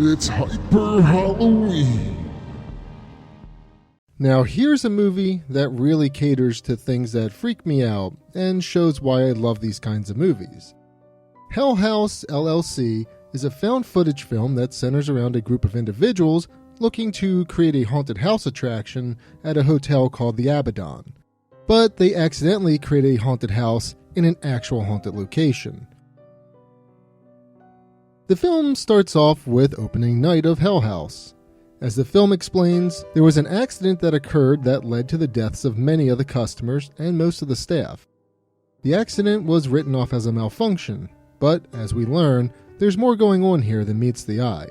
It's Hyper Halloween. Now here's a movie that really caters to things that freak me out and shows why I love these kinds of movies. Hell House, LLC is a found footage film that centers around a group of individuals looking to create a haunted house attraction at a hotel called the Abaddon. But they accidentally create a haunted house in an actual haunted location. The film starts off with opening night of Hell House. As the film explains, there was an accident that occurred that led to the deaths of many of the customers and most of the staff. The accident was written off as a malfunction, but as we learn, there's more going on here than meets the eye.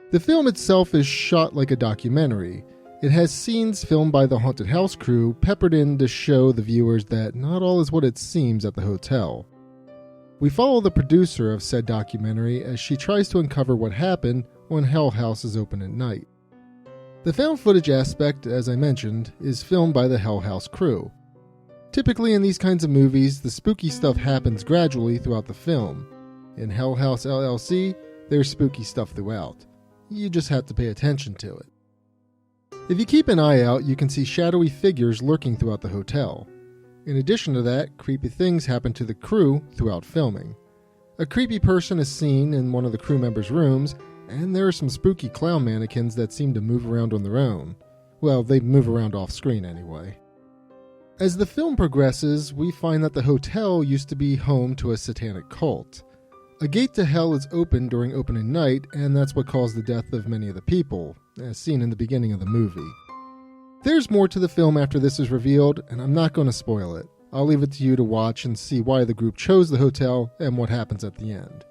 The film itself is shot like a documentary. It has scenes filmed by the haunted house crew peppered in to show the viewers that not all is what it seems at the hotel. We follow the producer of said documentary as she tries to uncover what happened when Hell House is open at night. The found footage aspect, as I mentioned, is filmed by the Hell House crew. Typically in these kinds of movies, the spooky stuff happens gradually throughout the film. In Hell House LLC, there's spooky stuff throughout. You just have to pay attention to it. If you keep an eye out, you can see shadowy figures lurking throughout the hotel. In addition to that, creepy things happen to the crew throughout filming. A creepy person is seen in one of the crew members' rooms, and there are some spooky clown mannequins that seem to move around on their own. Well, they move around off screen anyway. As the film progresses, we find that the hotel used to be home to a satanic cult. A gate to hell is opened during opening night, and that's what caused the death of many of the people, as seen in the beginning of the movie. There's more to the film after this is revealed, and I'm not going to spoil it. I'll leave it to you to watch and see why the group chose the hotel and what happens at the end.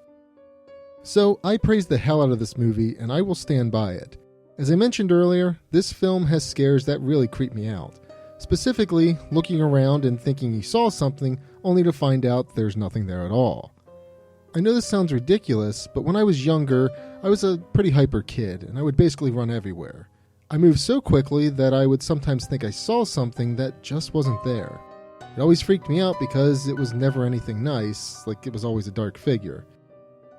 So, I praise the hell out of this movie, and I will stand by it. As I mentioned earlier, this film has scares that really creep me out. Specifically, looking around and thinking you saw something, only to find out there's nothing there at all. I know this sounds ridiculous, but when I was younger, I was a pretty hyper kid, and I would basically run everywhere. I moved so quickly that I would sometimes think I saw something that just wasn't there. It always freaked me out because it was never anything nice, like it was always a dark figure.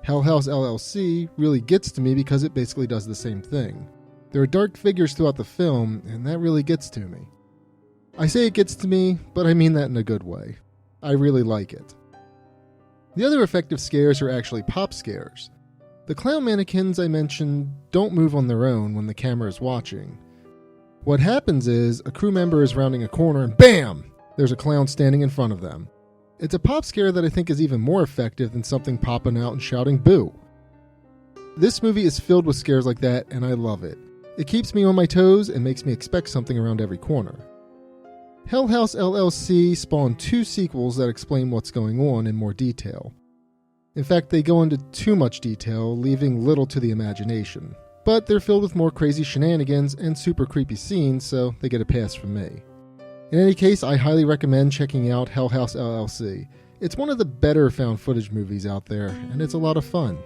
Hell House LLC really gets to me because it basically does the same thing. There are dark figures throughout the film, and that really gets to me. I say it gets to me, but I mean that in a good way. I really like it. The other effective scares are actually pop scares. The clown mannequins I mentioned don't move on their own when the camera is watching. What happens is a crew member is rounding a corner and BAM! There's a clown standing in front of them. It's a pop scare that I think is even more effective than something popping out and shouting boo. This movie is filled with scares like that, and I love it. It keeps me on my toes and makes me expect something around every corner. Hell House LLC spawned 2 sequels that explain what's going on in more detail. In fact, they go into too much detail, leaving little to the imagination. But they're filled with more crazy shenanigans and super creepy scenes, so they get a pass from me. In any case, I highly recommend checking out Hell House LLC. It's one of the better found footage movies out there, and it's a lot of fun.